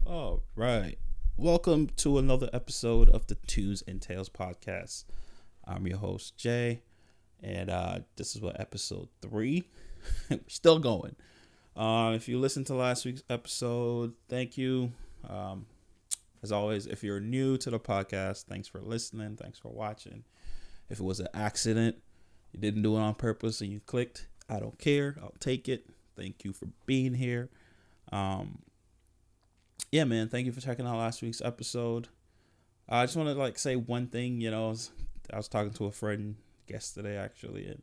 All right. Welcome to another episode of the Tunes and Tales podcast. I'm your host, Jay, and this is episode 3. We're still going. If you listened to last week's episode, thank you. As always, if you're new to the podcast, thanks for listening. Thanks for watching. If it was an accident, you didn't do it on purpose and you clicked, I don't care. I'll take it. Thank you for being here. Yeah, man, thank you for checking out last week's episode. I just want to say one thing, I was talking to a friend yesterday actually, and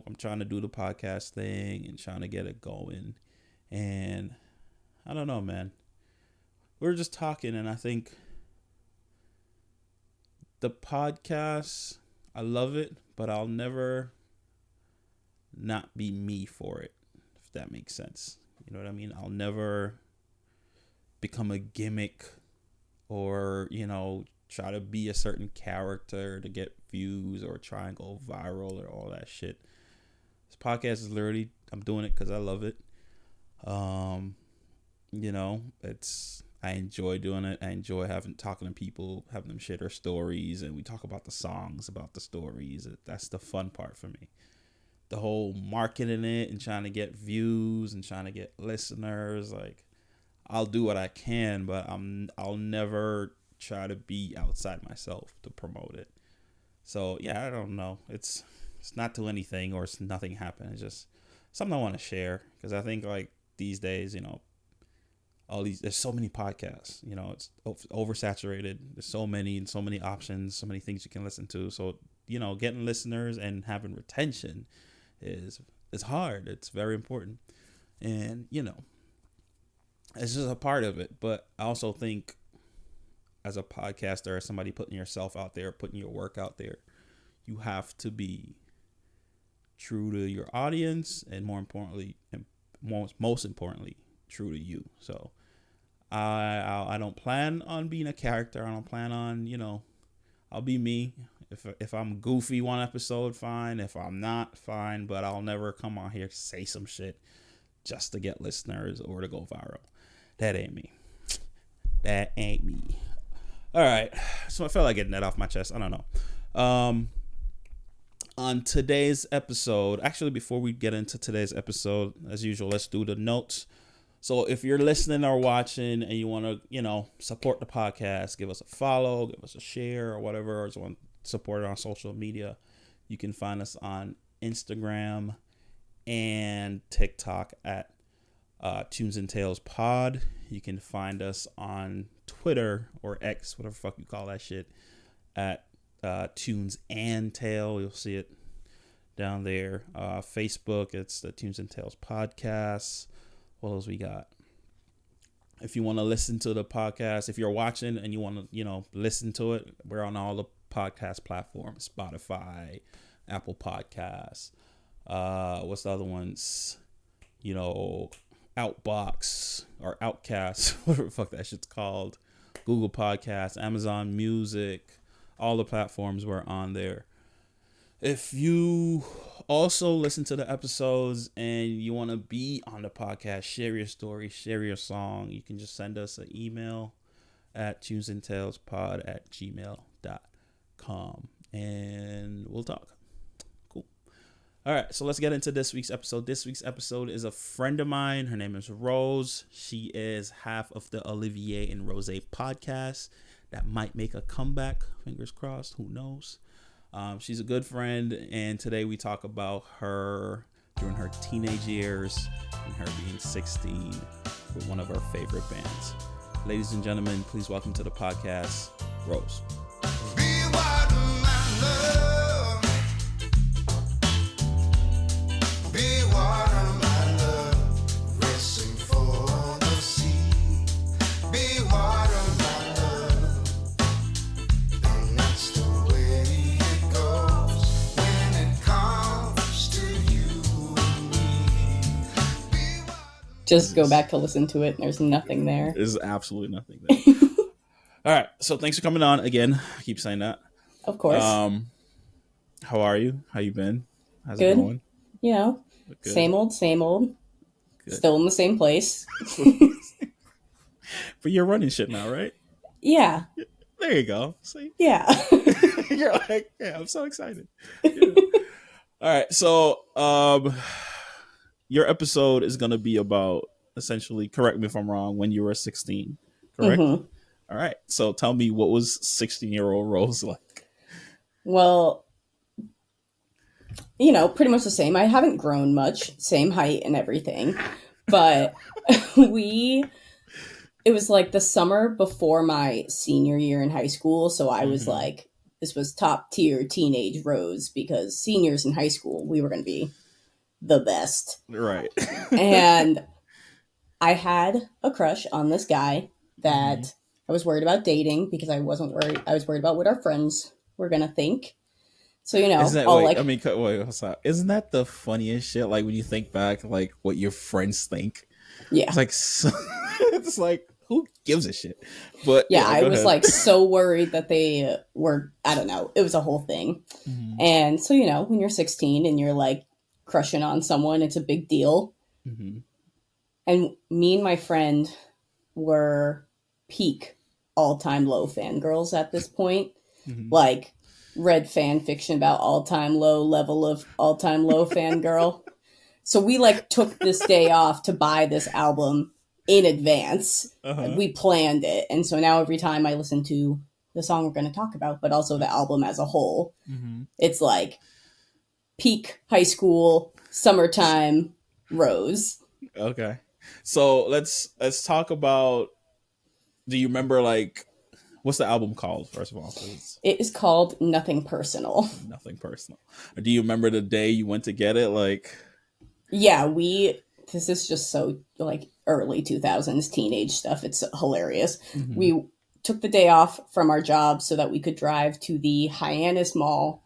I'm trying to do the podcast thing and trying to get it going, and I don't know, man. We were just talking, and I think the podcast, I love it, but I'll never not be me for it, if that makes sense. You know what I mean? I'll never become a gimmick or, try to be a certain character to get views or try and go viral or all that shit. This podcast is literally, I'm doing it because I love it. I enjoy doing it. I enjoy talking to people, having them share their stories, and we talk about the songs, about the stories. That's the fun part for me. The whole marketing it and trying to get views and trying to get listeners, I'll do what I can, but I'll never try to be outside myself to promote it. So yeah, I don't know. It's not to anything or it's nothing happened. It's just something I want to share because I think these days, there's so many podcasts. It's oversaturated. There's so many options, so many things you can listen to. So getting listeners and having retention is hard. It's very important, and it's just a part of it. But I also think as a podcaster, as somebody putting yourself out there, putting your work out there, you have to be true to your audience and most importantly, true to you. So I don't plan on being a character. I don't plan on, I'll be me. If I'm goofy one episode, fine. If I'm not, fine. But I'll never come on here say some shit just to get listeners or to go viral. That ain't me. That ain't me. All right. So I felt like getting that off my chest. I don't know. On today's episode, actually, before we get into today's episode, as usual, let's do the notes. So if you're listening or watching and you want to, support the podcast, give us a follow, give us a share or whatever, or just want to support it on social media, you can find us on Instagram and TikTok at tunesandtalespod. You can find us on Twitter or X, whatever the fuck you call that shit, at tunesandtale. You'll see it down there. Facebook, it's the Tunes and Tales podcast. What else we got? If you want to listen to the podcast, if you're watching and you want to, listen to it, we're on all the podcast platforms: Spotify, Apple Podcasts. What's the other ones? Outbox or Outcast, whatever the fuck that shit's called. Google Podcasts, Amazon Music, all the platforms we're on there. If you also listen to the episodes and you want to be on the podcast, share your story, share your song, you can just send us an email at tunesandtalespod@gmail.com and we'll talk. Cool. All right, so let's get into this week's episode. This week's episode is a friend of mine. Her name is Rose. She is half of the Olivier and Rosé podcast that might make a comeback. Fingers crossed. Who knows? She's a good friend, and today we talk about her during her teenage years and her being 16 with one of her favorite bands. Ladies and gentlemen, please welcome to the podcast, Rose. Just go back to listen to it. There's nothing there. There's absolutely nothing there. All right. So thanks for coming on again. I keep saying that. Of course. How are you? How you been? How's Good. it going? Good. Same old. Good. Still in the same place. But you're running shit now, right? Yeah. There you go. See, Yeah. you're like, yeah, I'm so excited. Yeah. All right, so your episode is gonna be about essentially. Correct me if I'm wrong. When you were 16, correct? hmm All right. So tell me, what was 16-year-old Rose like? Well, pretty much the same. I haven't grown much, same height and everything. But we it was like the summer before my senior year in high school, so I was Mm-hmm. like this was top tier teenage Rose because seniors in high school, we were going to be the best. Right. And I had a crush on this guy Mm-hmm. that I was worried about dating because I was worried about what our friends were going to think. So, Isn't that all wait? I like, mean, wait. What's up? Isn't that the funniest shit? Like when you think back, like what your friends think. It's yeah. like so, it's like who gives a shit? But Yeah, yeah, I go was ahead. like so worried that they were, I don't know, it was a whole thing. Mm-hmm. And so, when you're 16 and you're like crushing on someone, it's a big deal. Mm-hmm. And me and my friend were peak all time low fangirls at this point. Mm-hmm. Like, read fan fiction about all time low level of all time low fangirl. So we like took this day off to buy this album in advance. Uh huh. We planned it. And so now every time I listen to the song we're going to talk about, but also the album as a whole, Mm-hmm. it's like peak high school, summertime Rose. Okay. So let's talk about. Do you remember like what's the album called? First of all, 'cause it's It is called Nothing Personal. nothing personal. Do you remember the day you went to get it? Like, Yeah, this is just so like early 2000s teenage stuff. It's hilarious. mm-hmm. We took the day off from our job so that we could drive to the Hyannis Mall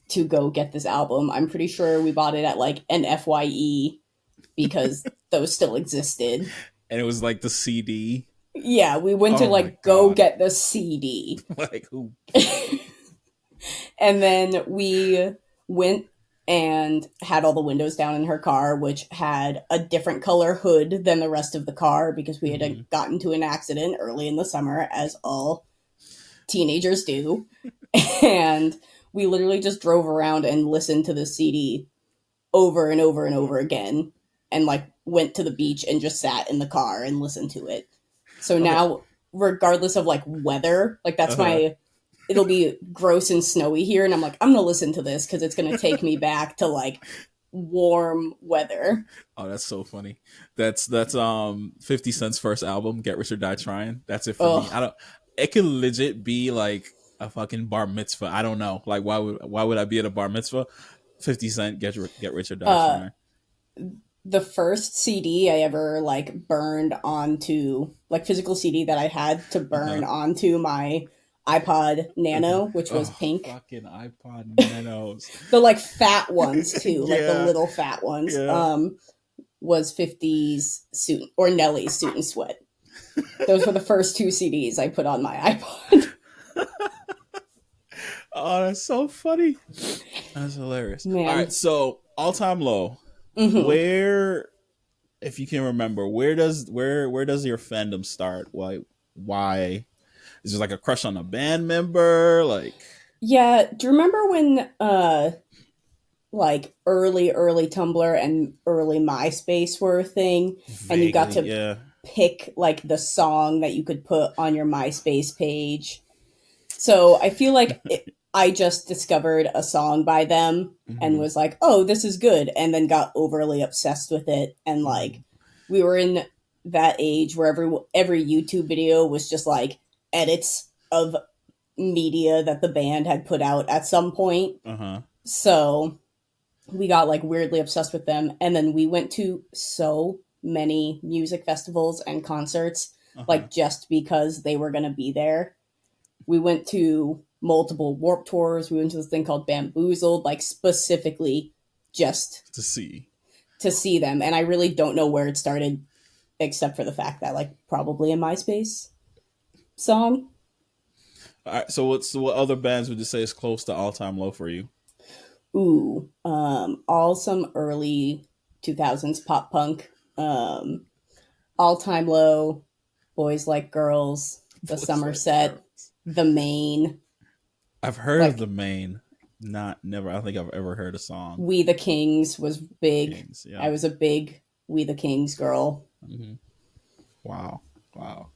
to go get this album. I'm pretty sure we bought it at like an FYE because those still existed. And it was like the CD. Yeah, we went to Oh my like go god! get the CD. Like who? And then we went and had all the windows down in her car, which had a different color hood than the rest of the car because we Mm-hmm. had gotten to an accident early in the summer, as all teenagers do. And we literally just drove around and listened to the CD over and over and over again, and like went to the beach and just sat in the car and listened to it. So Okay. now, regardless of like weather, like Uh that's huh. my it'll be gross and snowy here, and I'm like, I'm gonna listen to this because it's gonna take me back to like warm weather. Oh, that's so funny. That's 50 Cent's first album, Get Rich or Die Trying. That's it for me. I Ugh. don't. It could legit be like a fucking bar mitzvah. I don't know. Like why would I be at a bar mitzvah? 50 Cent, Get Rich or Die Uh, Trying. the first CD I ever like burned onto, like physical CD that I had to Uh huh. burn onto my iPod Nano, which was Oh, pink. fucking iPod Nanos. The like fat ones too, like the Yeah, little fat ones. yeah. Was 50's suit or Nelly's Suit and Sweat. Those were the first two CDs I put on my iPod. Oh, that's so funny. That's hilarious. All right, Man. so all time low. hmm Where, if you can remember, where does your fandom start? Why is there like a crush on a band member? Like Yeah. Do you remember when like early Tumblr and early MySpace were a thing, and you got vaguely, to yeah. pick like the song that you could put on your MySpace page? So I feel like I just discovered a song by them and hmm was like, "Oh, this is good," and then got overly obsessed with it. And like, hmm we were in that age where every YouTube video was just like edits of media that the band had put out at some point. Uh huh. So we got like weirdly obsessed with them, and then we went to so many music festivals and concerts, Uh huh. like just because they were going to be there. We went to multiple Warp Tours. We went to this thing called Bamboozled, like specifically just To see. to see them. And I really don't know where it started, except for the fact that like probably a MySpace song. All right. So what other bands would you say is close to all time low for you? Ooh, all some early 2000s pop punk. All time low Boys Like Girls, the Boys Like Somerset, Girls. the Maine. I've heard of Like the main. Not never. I don't think I've ever heard a song. We the Kings was big. Kings. Yeah. I was a big We the Kings girl. Mm-hmm. Wow. Wow.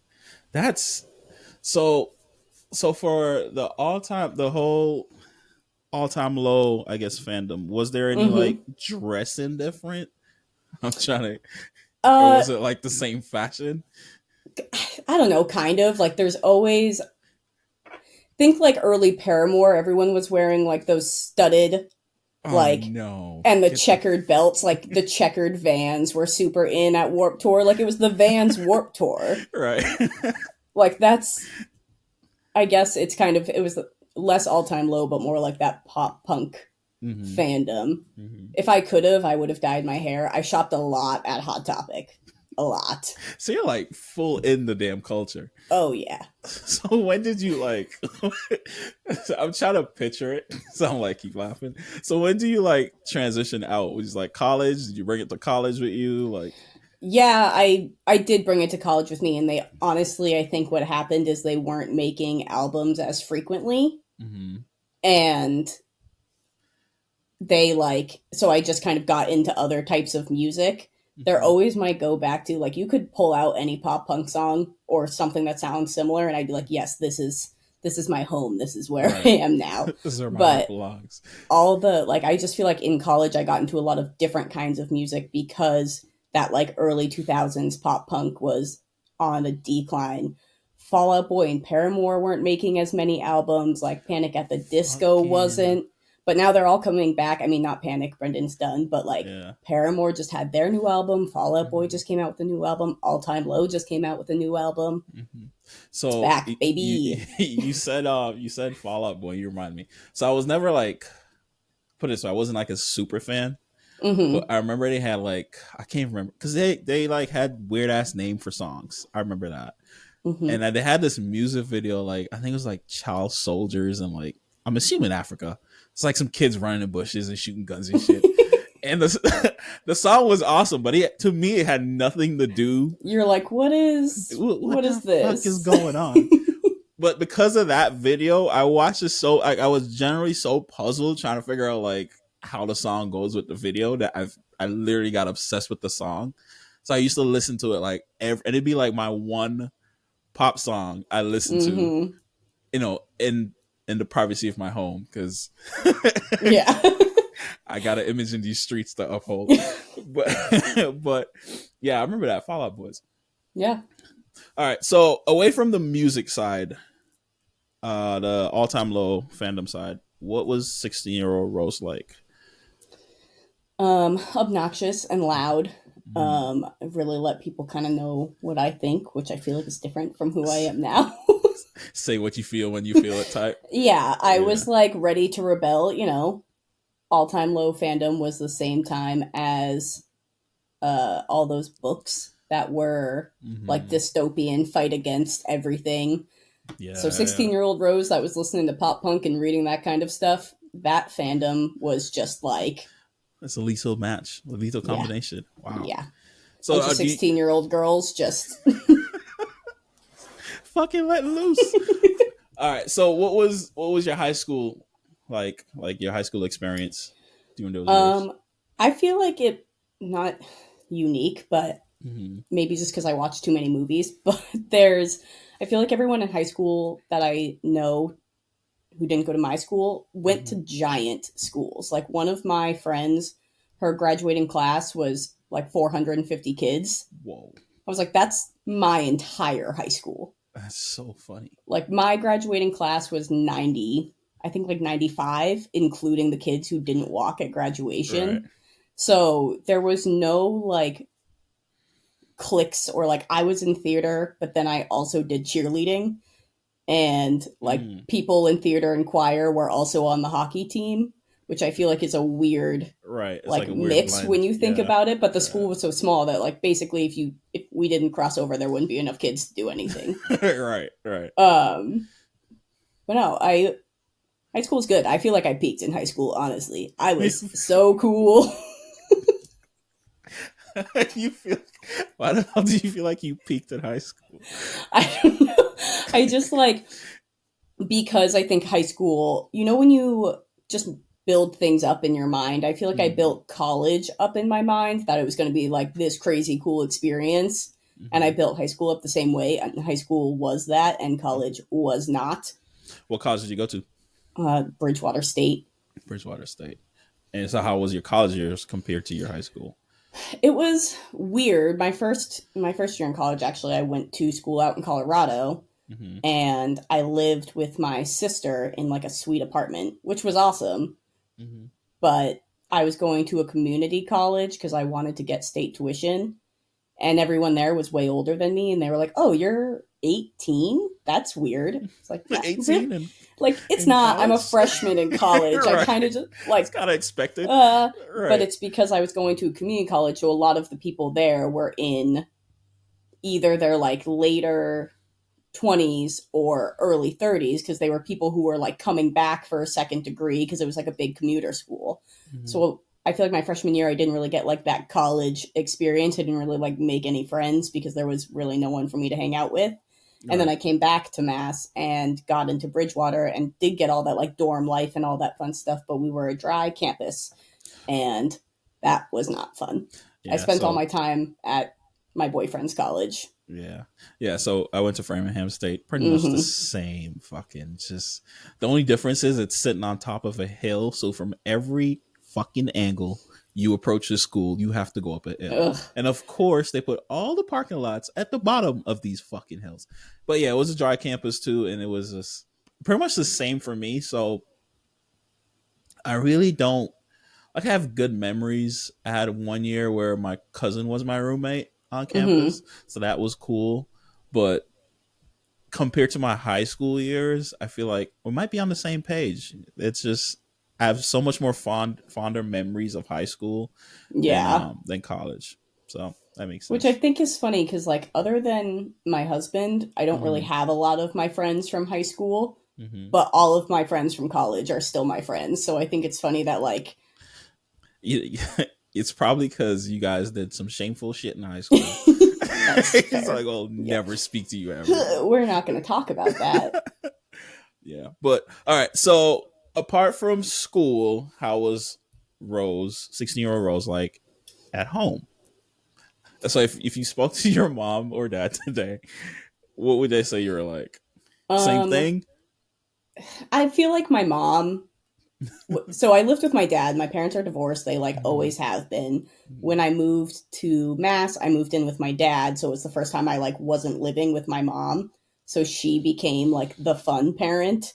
That's so. So for the whole all time low, I guess fandom. Was there any Mm-hmm. like dressing different? I'm trying to. Or Uh, was it like the same fashion? I don't know, kind of. Like, there's always, think like early Paramore, everyone was wearing like those studded, Oh like, no! and the Get the checkered belts, like the checkered Vans were super in at Warp Tour. Like, it was the Vans Warp Tour. right. Like, that's, I guess it's kind of, it was less all time low, but more like that pop punk Mm-hmm. fandom. Mm-hmm. If I could have, I would have dyed my hair. I shopped a lot at Hot Topic. A lot. So you're like full in the damn culture. Oh, yeah. So when did you like? I'm trying to picture it. So I'm like keep laughing. So when do you like transition out? Was it like college? Did you bring it to college with you? Like Yeah, I did bring it to college with me, and they honestly, I think what happened is they weren't making albums as frequently, mm-hmm. and they like, so I just kind of got into other types of music. They're Mm-hmm. always my go back to, like, you could pull out any pop punk song or something that sounds similar, and I'd be like, yes, this is my home. This is where I Right. am now. This is where my heart But belongs. all the, like, I just feel like in college I got into a lot of different kinds of music because that like early 2000s pop punk was on a decline. Fall Out Boy and Paramore weren't making as many albums, like Panic at the Disco Fucking wasn't, but now they're all coming back. I mean, not Panic, Brendan's done, but like yeah. Paramore just had their new album, Fall Out Boy Mm-hmm. just came out with a new album, All Time Low just came out with a new album. Mm-hmm. It's So back, baby. you said Fall Out Boy. You remind me. So I was never like put it so I wasn't like a super fan. Mm-hmm. But I remember they had like I can't remember because they like had weird ass name for songs. I remember that, Mm-hmm. and they had this music video like I think it was like child soldiers and like I'm assuming Africa. It's like some kids running in bushes and shooting guns and shit. And the song was awesome, but to me it had nothing to do. You're like, what is What is the fuck is this? going on? But because of that video, I watched it so I was generally so puzzled trying to figure out like how the song goes with the video that I literally got obsessed with the song. So I used to listen to it like and it'd be like my one pop song I listened to, Mm-hmm. in the privacy of my home because Yeah. I got an image in these streets to uphold. But yeah, I remember that Fall Out Boys. Yeah. All right, so away from the music side, the all time low fandom side, what was 16-year-old Rose like? Obnoxious and loud. Mm. I really let people kind of know what I think, which I feel like is different from who I am now. Say what you feel when you feel it type. Yeah, I Yeah. was like ready to rebel, All Time Low fandom was the same time as all those books that were like Mm-hmm. dystopian, fight against everything. So Yeah. 16-year-old Rose that was listening to pop punk and reading that kind of stuff, that fandom was just like, It's a lethal match, a lethal yeah, combination. Wow. yeah. So Bunch of 16-year-old girls just fucking let loose. All right. So what was your high school like your high school experience during those years? I feel like it not unique, but Mm-hmm. maybe just because I watched too many movies. But I feel like everyone in high school that I know who didn't go to my school went Mm-hmm. to giant schools. Like one of my friends, her graduating class was like 450 kids. Whoa. I was like, that's my entire high school. That's so funny. Like my graduating class was 90, I think like 95, including the kids who didn't walk at graduation. Right. So there was no like cliques or like I was in theater, but then I also did cheerleading. And like Mm. people in theater and choir were also on the hockey team, which I feel like is a weird Right. It's like like a weird mix when blend. you think Yeah. about it. But the Yeah. school was so small that like basically if we didn't cross over, there wouldn't be enough kids to do anything. Right. Right. But no, high school's good. I feel like I peaked in high school, honestly. I was so cool. You feel Why the hell do you feel like you peaked in high school? I don't know. I just like, because I think high school, when you just build things up in your mind, I feel like I Mm-hmm. built college up in my mind that it was going to be like this crazy cool experience. And I Mm-hmm. built high school up the same way. And high school was that, and college was not. What college did you go to? Bridgewater State. Bridgewater State. And so, how was your college years compared to your high school? It was weird. My first year in college, actually, I went to school out in Colorado, Mm-hmm. and I lived with my sister in like a suite apartment, which was awesome. Mm-hmm. But I was going to a community college because I wanted to get state tuition, and everyone there was way older than me, and they were like, "Oh, you're 18? That's weird." It's like, yeah, really? 18 and Like, it's in not. I'm a college, freshman in college. I kind right? of just It's like, kind of expected, but right? it's because I was going to a community college, so a lot of the people there were in either their like later 20s or early 30s, because they were people who were like coming back for a second degree because it was like a big commuter school. Mm-hmm. So I feel like my freshman year I didn't really get like that college experience. I didn't really like make any friends because there was really no one for me to hang out with. And then Right. I came back to Mass and got into Bridgewater and did get all that like dorm life and all that fun stuff, but we were a dry campus, and that was not fun. I Yeah. spent all So my time at my boyfriend's college. yeah, yeah. So I went to Framingham State. Pretty much the Mm-hmm. same. Fucking just the only difference is it's sitting on top of a hill. So from every fucking angle you approach the school, you have to go up a hill. Ugh. And of course, they put all the parking lots at the bottom of these fucking hills. But yeah, it was a dry campus too, and it was just pretty much the same for me. So I really don't like I have good memories. I had 1 year where my cousin was my roommate on Mm-hmm. campus, so that was cool. But compared to my high school years, I feel like we might be on the same page. It's just I have so much more fonder memories of high school Yeah. than college. So that makes Which I sense. think is funny because, like, other than my husband, I don't really Hmm. have a lot of my friends from high school, Hmm. but all of my friends from college are still my friends. So I think it's funny that, like, It's probably because you guys did some shameful shit in high school. that's It's fair. like, I'll Yeah. never speak to you ever again. We're not going to talk about that. Yeah. But all right. So apart from school, how was Rose, 16-year-old Rose, like at home? So if you spoke to your mom or dad today, what would they say you were like? Same Um, thing? I feel like my mom. So I lived with my dad. My parents are divorced. They like Mm-hmm. always have been. Mm-hmm. When I moved to Mass, I moved in with my dad. So it was the first time I like wasn't living with my mom. So she became like the fun parent.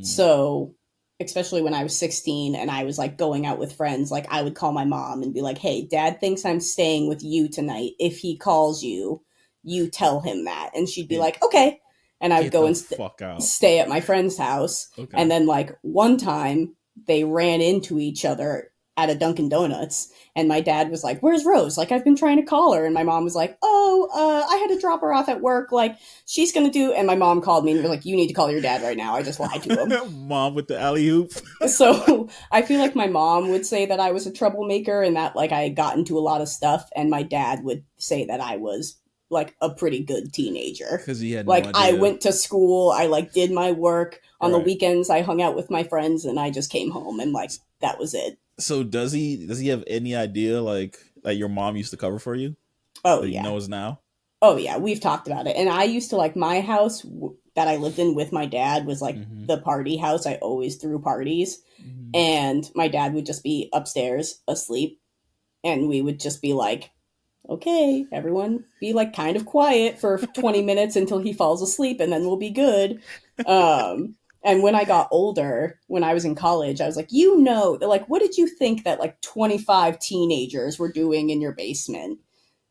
So, especially when I was 16 and I was like going out with friends, like I would call my mom and be like, "Hey, dad thinks I'm staying with you tonight. If he calls you, you tell him that." And she'd be And like, "Okay." And I would get go the and fuck out. stay at my friend's house. And Okay. then, like, one time they ran into each other at a Dunkin' Donuts. And my dad was like, "Where's Rose? Like, I've been trying to call her." And my mom was like, "Oh, I had to drop her off at work. Like, she's going to do." And my mom called me and was like, "You need to call your dad right now." I just lied to him. Mom with the alley hoop. So I feel like my mom would say that I was a troublemaker and that, like, I got into a lot of stuff. And my dad would say that I was, like, a pretty good teenager. Because he had no Like, I idea. went to school, I, like, did my work. On the Right. weekends, I hung out with my friends and I just came home and, like, that was it. So does he have any idea like your mom used to cover for you? Oh, That he yeah. knows now? Oh, yeah. We've talked about it. And I used to, like, my house that I lived in with my dad was, like, Mm-hmm. the party house. I always threw parties. Mm-hmm. And my dad would just be upstairs asleep. And we would just be like, "Okay, everyone be like kind of quiet for 20 minutes until he falls asleep and then we'll be good." And when I got older, when I was in college, I was like, like, what did you think that like 25 teenagers were doing in your basement?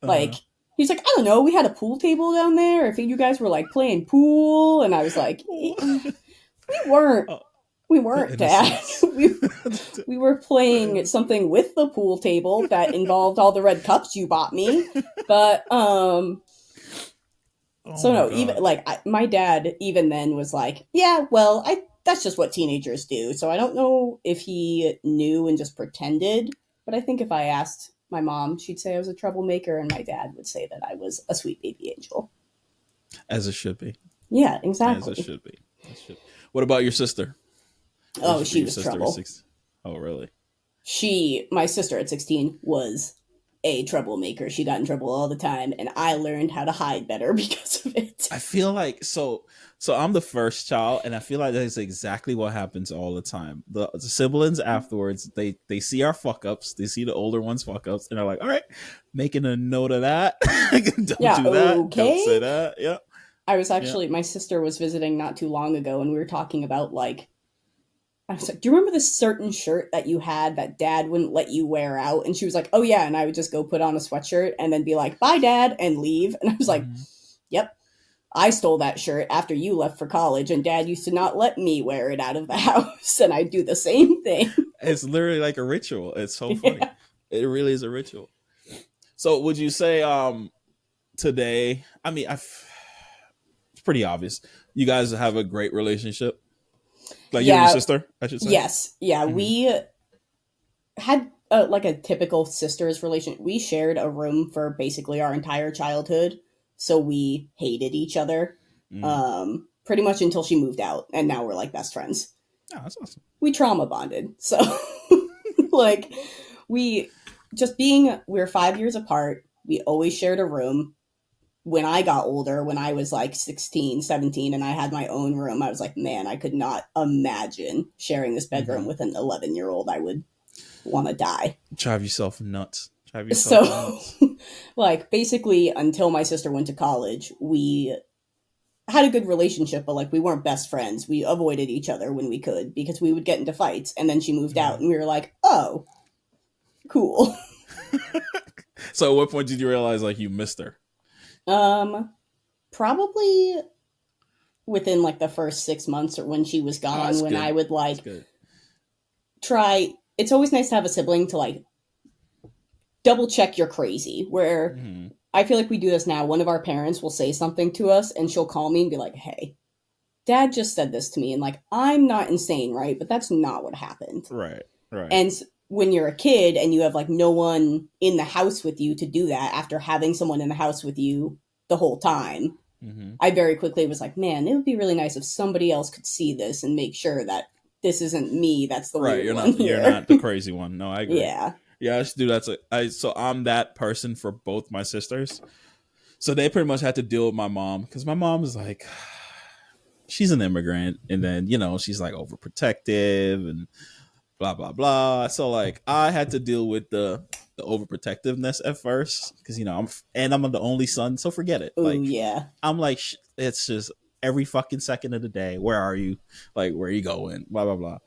Like, Uh-huh. he's like, "I don't know, we had a pool table down there. I think you guys were like playing pool." And I was like, we weren't. Oh, We the weren't, Dad. innocence. We were The playing innocence. something with the pool table that involved all the red cups you bought me. But Oh so my no, even god. like my dad even then was like, "Yeah, well, I that's just what teenagers do." So I don't know if he knew and just pretended, but I think if I asked my mom, she'd say I was a troublemaker, and my dad would say that I was a sweet baby angel. As it should be. Yeah, As it exactly. should be. What about your sister? Oh, she Your was sister is trouble. 6. Oh, really? My sister at 16 was a troublemaker. She got in trouble all the time, and I learned how to hide better because of it. I feel like so I'm the first child, and I feel like that's exactly what happens all the time. The siblings afterwards, they see our fuck ups, they see the older ones fuck ups, and they're like, all right, making a note of that. Don't Yeah, do that. Don't say okay. that. Yeah. Yeah. My sister was visiting not too long ago, and we were talking about, like, I was like, do you remember this certain shirt that you had that dad wouldn't let you wear out? And she was like, oh, yeah. And I would just go put on a sweatshirt and then be like, bye, dad, and leave. And I was like, Mhm. yep, I stole that shirt after you left for college, and dad used to not let me wear it out of the house. And I do the same thing. It's literally like a ritual. It's so funny. Yeah. It really is a ritual. So would you say today, I mean, it's pretty obvious. You guys have a great relationship. Like you and your Yeah. sister, I should say. Yes. Yeah. Hmm. We had like a typical sisters relation. We shared a room for basically our entire childhood, so we hated each other, Mm. pretty much until she moved out, and now we're like best friends. Oh, that's awesome. We trauma bonded, so like we we're 5 years apart. We always shared a room. When I got older, when I was like 16, 17, and I had my own room, I was like, man, I could not imagine sharing this bedroom Hmm. with an 11-year-old. I would want to die. Drive yourself nuts. Drive yourself So, nuts. like, basically, until my sister went to college, we had a good relationship, but like, we weren't best friends. We avoided each other when we could because we would get into fights. And then she moved out, Mhm. and we were like, oh, cool. So, at what point did you realize like you missed her? Um, Probably within like the first 6 months or when she was Oh, gone, that's when good. I would That's like good. try. It's always nice to have a sibling to like double check you're crazy. Where Hmm. I feel like we do this now. One of our parents will say something to us, and she'll call me and be like, hey, dad just said this to me. And like, I'm not insane, right? But that's not what happened. Right. Right. And when you're a kid and you have like no one in the house with you to do that after having someone in the house with you the whole time, Hmm. I very quickly was like, man, it would be really nice if somebody else could see this and make sure that this isn't me that's the Right. weird one You're here. not the crazy one. No, I agree. Yeah. Yeah, I used to do that. So I'm that person for both my sisters. So they pretty much had to deal with my mom because my mom is like, she's an immigrant, and then she's like overprotective and blah blah blah. So like I had to deal with the overprotectiveness at first because I'm the only son, so forget it. Oh, Like yeah. I'm like it's just every fucking second of the day. Where are you? Like where are you going? Blah blah blah.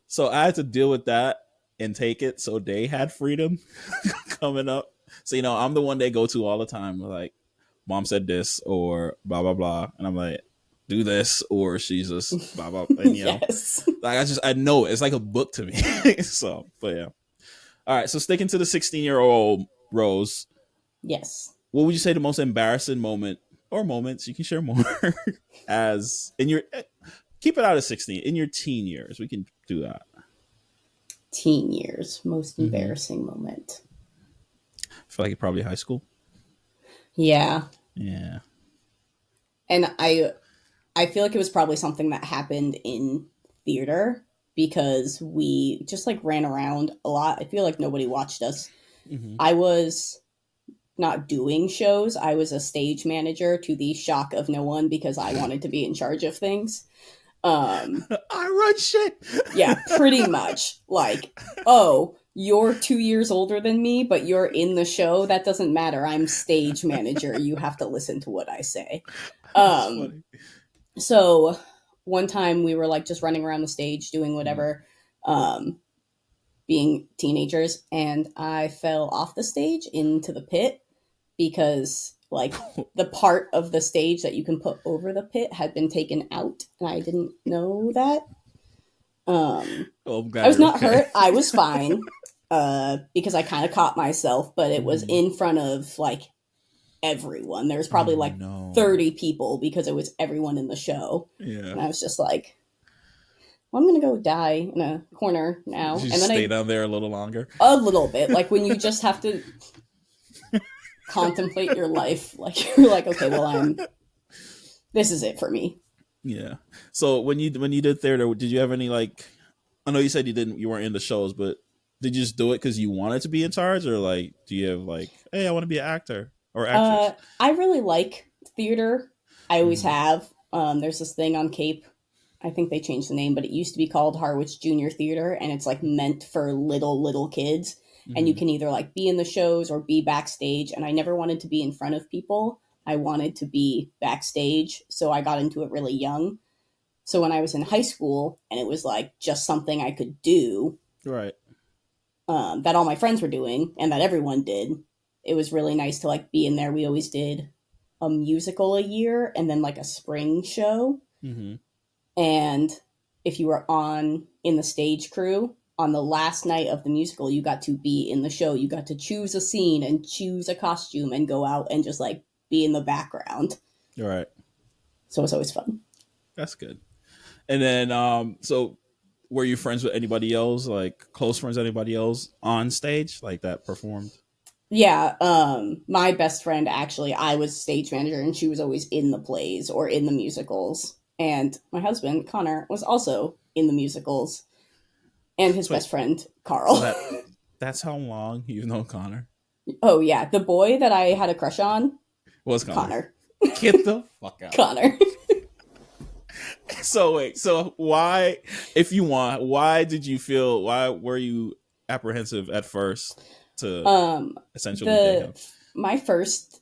So I had to deal with that and take it. So they had freedom coming up. So I'm the one they go to all the time. Like mom said this or blah blah blah, and I'm like do this or she's just blah blah, and Yes. like I know it's like a book to me. So, but yeah. All right. So sticking to the 16-year-old Rose, Yes. what would you say the most embarrassing moment or moments you can share more as in your keep it out of 16 in your teen years? We can do that. Teen years. Most Mm-hmm. embarrassing moment. I feel like probably high school. Yeah. Yeah. And I feel like it was probably something that happened in theater because we just like ran around a lot. I feel like nobody watched us. Mm-hmm. I was not doing shows. I was a stage manager to the shock of no one because I wanted to be in charge of things. Um I run shit. yeah, pretty much. Like, oh, you're 2 years older than me, but you're in the show. That doesn't matter. I'm stage manager. You have to listen to what I say. That's Um funny. so one time we were like just running around the stage doing Mm. whatever, um being teenagers, and I fell off the stage into the pit because like the part of the stage that you can put over the pit had been taken out, and I didn't know that. Oh, I'm I glad was you're not okay. hurt. I was fine, because I kind of caught myself, but it was Mhm. in front of like everyone. There was Oh probably like no. 30 people because it was everyone in the show. Yeah. And I was just like, well, I'm gonna go die in a corner now. Did you And then stay I, down there a little longer? a little bit, like when you just have to contemplate your life, like you're like, okay, well, this is it for me. Yeah. So when you did theater, did you have any like? I know you said you weren't in the shows, but did you just do it because you wanted to be in charge, or like do you have like, hey, I want to be an actor or actress? I really like theater. I always Mm-hmm. have. There's this thing on Cape. I think they changed the name, but it used to be called Harwich Junior Theater, and it's like meant for little kids. And you Mm-hmm. can either like be in the shows or be backstage. And I never wanted to be in front of people. I wanted to be backstage, so I got into it really young. So when I was in high school, and it was like just something I could do, Right. that all my friends were doing and that everyone did, it was really nice to like be in there. We always did a musical a year and then like a spring show. Mm-hmm. And if you were on in the stage crew on the last night of the musical, you got to be in the show. You got to choose a scene and choose a costume and go out and just like be in the background. All right. So it was always fun. That's good. And then, so were you friends with anybody else, like close friends, with anybody else on stage, like that performed? Yeah, my best friend actually, I was stage manager and she was always in the plays or in the musicals. And my husband, Connor, was also in the musicals. And his So wait, best friend, so Carl. that's how long you've known Connor? Oh yeah, the boy that I had a crush on, Was Connor? Connor. Get the fuck out. Connor. So wait, so why, if you want, why did you feel, why were you apprehensive at first to um essentially date the him? my first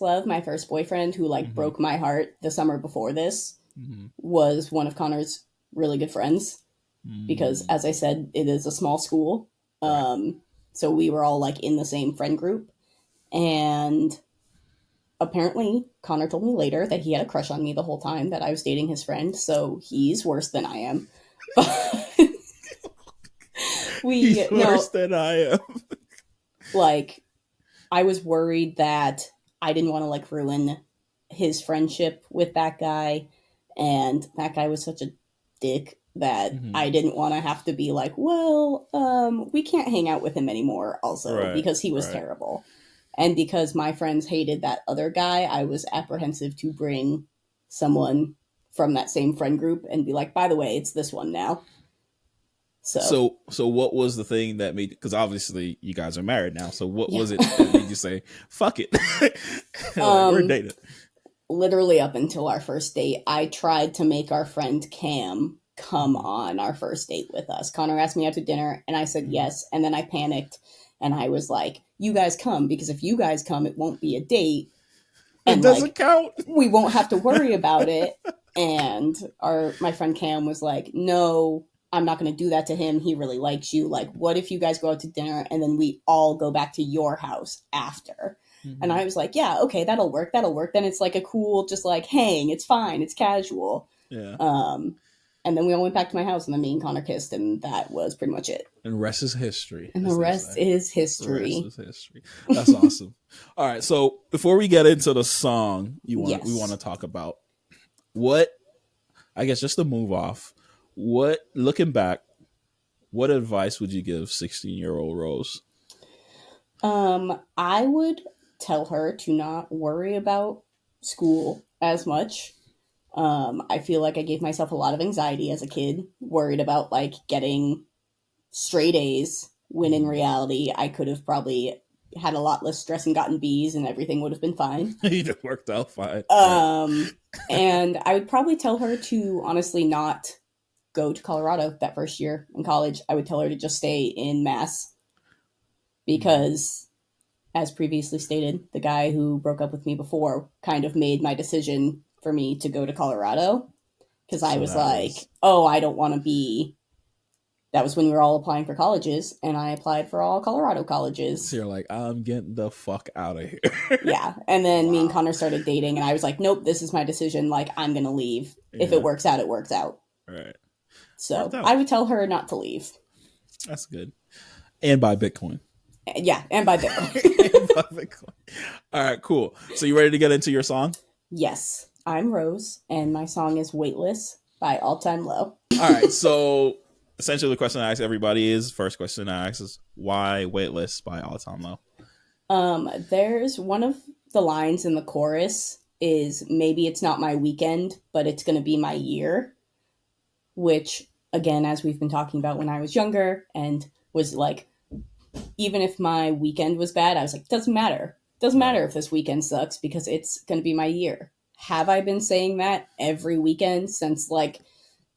love, my first boyfriend who like Mm-hmm. broke my heart the summer before this Mm-hmm. was one of Connor's really good friends because Mm, as I said, it is a small school. right. So we were all like in the same friend group, and apparently Connor told me later that he had a crush on me the whole time that I was dating his friend, so he's worse than I am. But He's we worse no, than I am. like I was worried that I didn't want to like ruin his friendship with that guy, and that guy was such a dick that Mm-hmm. I didn't want to have to be like, well, we can't hang out with him anymore also Right. because he was Right. terrible. And because my friends hated that other guy, I was apprehensive to bring someone from that same friend group and be like, by the way, it's this one now. So, So what was the thing that made? Because obviously you guys are married now. So what yeah. was it that made you say "fuck it"? Like we're um, dating. Literally up until our first date, I tried to make our friend Cam come Mm-hmm. on our first date with us. Connor asked me out to dinner, and I said Mm-hmm. yes. And then I panicked, and I was like, "You guys come because if you guys come, it won't be a date, It and doesn't like count. we won't have to worry about it." And our my friend Cam was like, "No, I'm not going to do that to him. He really likes you. Like, what if you guys go out to dinner and then we all go back to your house after?" And Mm-hmm. I was like, "Yeah, okay, that'll work. That'll work. Then it's like a cool, just like hang. It's fine. It's casual." Yeah. Um, and then we all went back to my house, and then me and Connor kissed, and that was pretty much it. And rest is history, And the as they rest say. is The rest history. is history. That's awesome. All right. So before we get into the song we want to Yes. talk about, what, I guess just to move off, what, looking back, what advice would you give 16-year-old Rose? I would tell her to not worry about school as much. I feel like I gave myself a lot of anxiety as a kid, worried about like getting straight A's, when in Mm-hmm. reality, I could have probably had a lot less stress and gotten B's and everything would have been fine. It worked out fine. Right. Um, and I would probably tell her to honestly not go to Colorado that first year in college. I would tell her to just stay in Mass Mm-hmm. because, as previously stated, the guy who broke up with me before kind of made my decision for me to go to Colorado because I So was that like, was, oh, I don't want to be. That was when we were all applying for colleges, and I applied for all Colorado so colleges. you're like, I'm getting the fuck out of here. Yeah. And then me and Wow. Connor started dating, and I was like, nope, this is my decision. Like, I'm going to leave. If it Yeah. works out, it works out. Right. Worked So out. I would tell her not to leave. That's good. And buy Bitcoin. Yeah. And by Bitcoin. And buy Bitcoin. All right, cool. So you ready to get into your song? Yes. I'm Rose, and my song is Weightless by All Time Low. All right, so essentially the question I ask everybody is, first question I ask is, why Weightless by All Time Low? There's one of the lines in the chorus is maybe it's not my weekend, but it's going to be my year, which again, as we've been talking about when I was younger and was like, even if my weekend was bad, I was like, doesn't matter. Doesn't Right. matter if this weekend sucks because it's going to be my year. Have I been saying that every weekend since like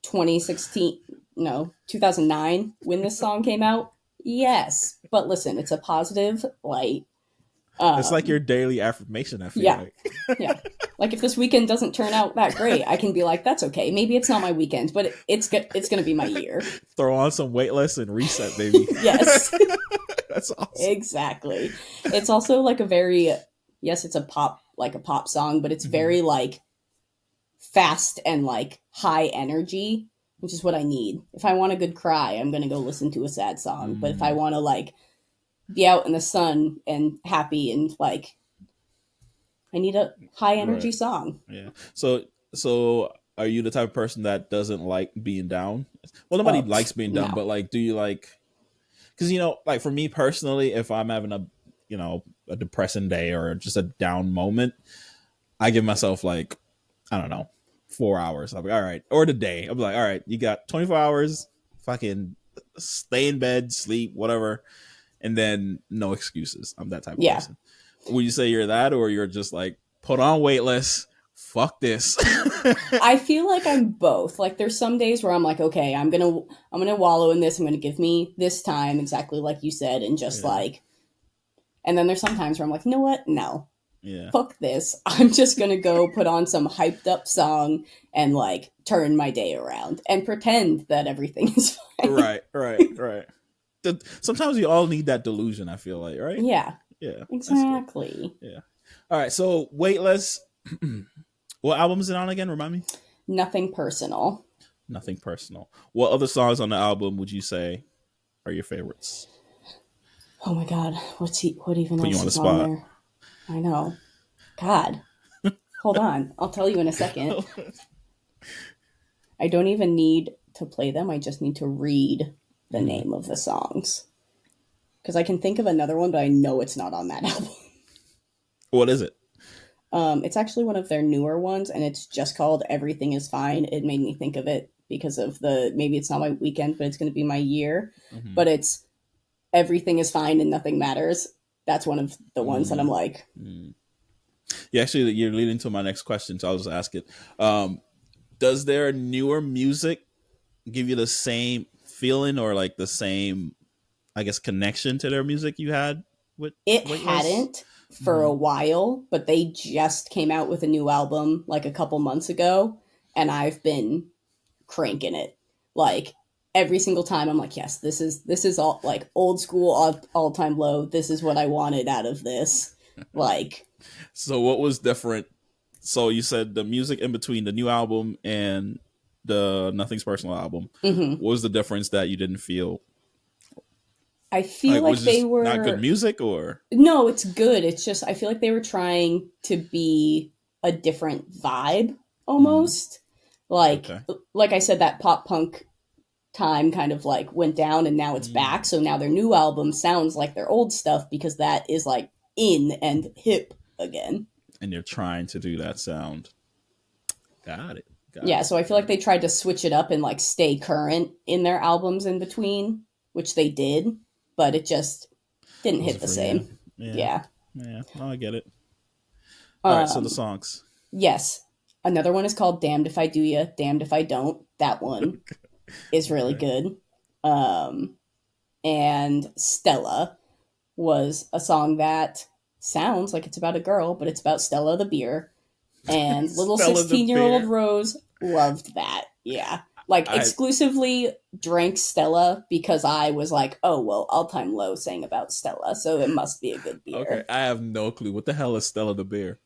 2016, no, 2009 when this song came out? Yes. But listen, it's a positive light. It's like your Um, daily affirmation, I feel yeah, like. yeah. Like if this weekend doesn't turn out that great, I can be like, that's okay. Maybe it's not my weekend, but it's going to be my year. Throw on some Weightless and reset, baby. Yes. That's awesome. Exactly. It's also like a very, yes, it's a pop, like a pop song, but it's Mm-hmm. very like fast and like high energy, which is what I need. If I want a good cry, I'm going to go listen to a sad song. But if I Mm, want to like be out in the sun and happy and like, I need a high right. energy song. Yeah. So are you the type of person that doesn't like being down? Well, nobody likes being down, No. but like, do you like? Because like for me personally, if I'm having a depressing day or just a down moment, I give myself like, I don't know, 4 hours. I'll be all right, or the day. I'll be like, all right, you got 24 hours. Fucking stay in bed, sleep, whatever, and then no excuses. I'm that type of Yeah. person. Would you say you're that, or you're just like put on Weightless? Fuck this. I feel like I'm both. Like there's some days where I'm like, okay, I'm gonna wallow in this. I'm gonna give me this time exactly like you said, and just Yeah, like, and then there's some times where I'm like, you know what? No, yeah. fuck this. I'm just gonna go put on some hyped up song and like turn my day around and pretend that everything is fine. Right, right, right. Sometimes we all need that delusion. I feel like, right? Yeah, Yeah, that's good. exactly. Yeah. All right. So Weightless. What album is it on again? Remind me. Nothing personal. Nothing personal. What other songs on the album would you say are your favorites? Oh my god, what even Put you else on the is on spot. there? I know. God, hold on. I'll tell you in a second. I don't even need to play them. I just need to read the Mhm. name of the songs. Because I can think of another one, but I know it's not on that album. What is it? It's actually one of their newer ones, and it's just called Everything Is Fine. It made me think of it because of the maybe it's not my weekend, but it's going to be my year. Mm-hmm. But it's Everything Is Fine and Nothing Matters. That's one of the ones that I'm Mm. like, Mm. Yeah, actually, you're leading to my next question, so I'll just ask it. Um, does their newer music give you the same feeling or like the same, I guess, connection to their music you had with it Weightless? hadn't for Mm-hmm. a while, but they just came out with a new album like a couple months ago, and I've been cranking it. Like every single time I'm like, yes, this is all like old school all time low. This is what I wanted out of this. Like So, what was different? So, you said the music in between the new album and the Nothing's Personal album. mhm. What was the difference that you didn't feel? I feel Like, like was they just not good were music, or no, it's good. It's just I feel like they were trying to be a different vibe mm, almost. Like okay? like I said that pop punk time kind of like went down and now it's back. Mm. So now their new album sounds like their old stuff because that is like in and hip again. And you're trying to do that sound. Got it. Got Yeah, it. so I feel like Got they it. tried to switch it up and like stay current in their albums in between, which they did, but it just didn't Was hit it the for you? same. Yeah. Yeah. Yeah. No, I get it. All right. So the Um songs. yes. Another one is called Damned If I Do Ya, Damned If I Don't. That one is really Okay. good. Um and Stella was a song that sounds like it's about a girl, but it's about Stella the beer. And little Stella the 16-year-old Bear. Rose loved that. Yeah. Like I exclusively drank Stella because I was like, oh, well, All Time Low sang about Stella, so it must be a good okay. beer. I have no clue. What the hell is Stella the Bear?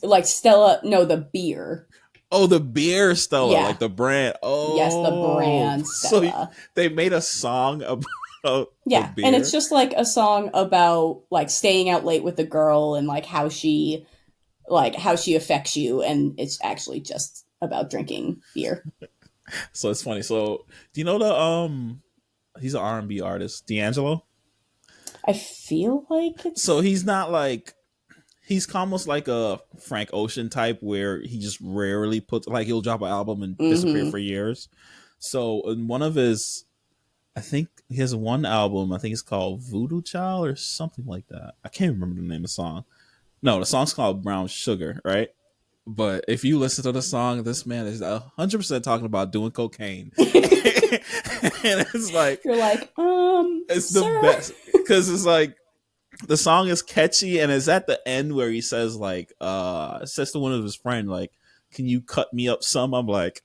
Like Stella, no, the beer. Oh, the beer Stella, like Yeah. the brand. Yes, the Oh, brand so Stella. they made a song about the Yeah. And it's beer. just like a song about like staying out late with a girl and like how she affects you and it's actually just about drinking beer. So it's funny. So do you know the he's an R&B artist, D'Angelo? I feel like So it's. he's not like he's almost like a Frank Ocean type where he just rarely puts like he'll drop an album and disappear Mm-hmm. for years. So in one of his I think he has one album, I think it's called Voodoo Child or something like that. I can't remember the name of the song. No, the song's called Brown Sugar, right? But if you listen to the song, this man is 100% talking about doing cocaine. And it's like, You're like, it's the sir. best. Because it's like, the song is catchy and it's at the end where he says, like, says to one of his friends, like, can you cut me up some? I'm like,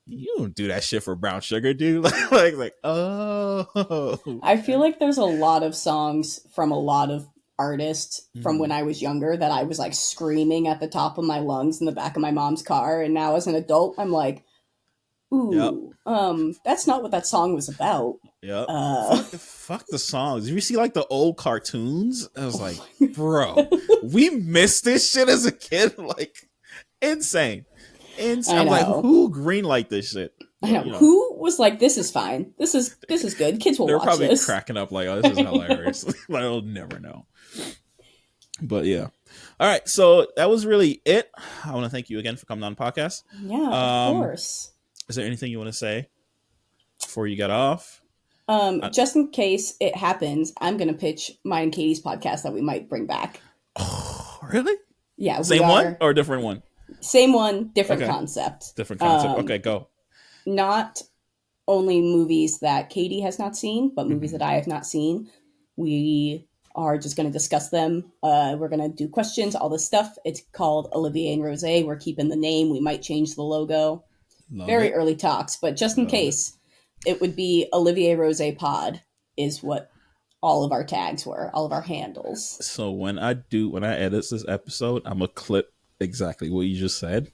you don't do that shit for Brown Sugar, dude. like, oh. I feel like there's a lot of songs from a lot of artists from when Mhm. I was younger that I was like screaming at the top of my lungs in the back of my mom's car. And now as an adult, I'm like, Yep. ooh, that's not what that song was about. Yep. Uh, Fuck the songs. You see like the old cartoons? I was like, oh bro, we missed this shit as a kid. Like, insane. Insane. I I'm like, know. who greenlight this shit? I But know. you know, Who was like, this is fine. This is good. Kids will they're watch probably this. cracking up like, oh, this is hilarious. Like, I'll never know. But yeah. All right. So that was really it. I want to thank you again for coming on the podcast. Yeah, of Um, course. is there anything you want to say before you get off? Just in case it happens, I'm gonna pitch mine and Katie's podcast that we might bring back. Oh, really? Yeah, we Same one are or a different one? same one, different Okay. concept. Different concept. Okay, go. Not only movies that Katie has not seen, but movies Mhm. that I have not seen. We are just going to discuss them. We're going to do questions, all this stuff. It's called Olivier and Rosé. We're keeping the name. We might change the logo. Love Very it. early talks, but just in Love it. case, it would be Olivier Rosé Pod is what all of our tags were, all of our handles. So when I edit this episode, I'm gonna clip exactly what you just said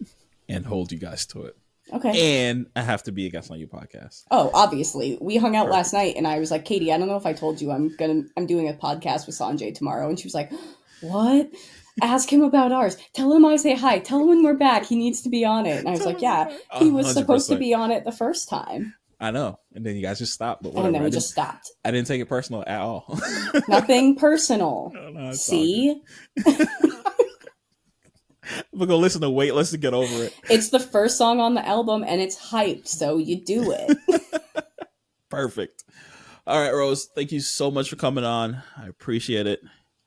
and hold you guys to it. Okay. And I have to be a guest on your podcast. Oh, obviously. We hung out last Perfect. night and I was like, Katie, I don't know if I told you I'm doing a podcast with Sanjay tomorrow. And she was like, what? Ask him about ours. Tell him I say hi. Tell him when we're back. He needs to be on it. And I was like, yeah, he was supposed to 100%. be on it the first time. I know. And then you guys just stopped, but And whatever. then we just stopped. I didn't take it personal at all. Nothing personal. No, it's all See? We're gonna listen to Weightless to get over it. It's the first song on the album and it's hyped, so you do it. Perfect. All right, Rose. Thank you so much for coming on. I appreciate it.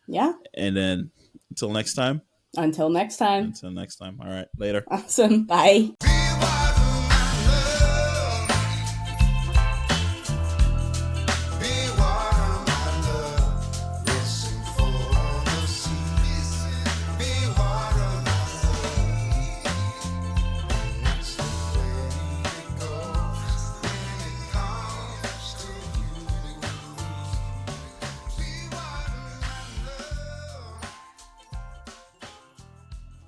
Yeah. And then until next time. Until next time. All right. Later. Awesome. Bye.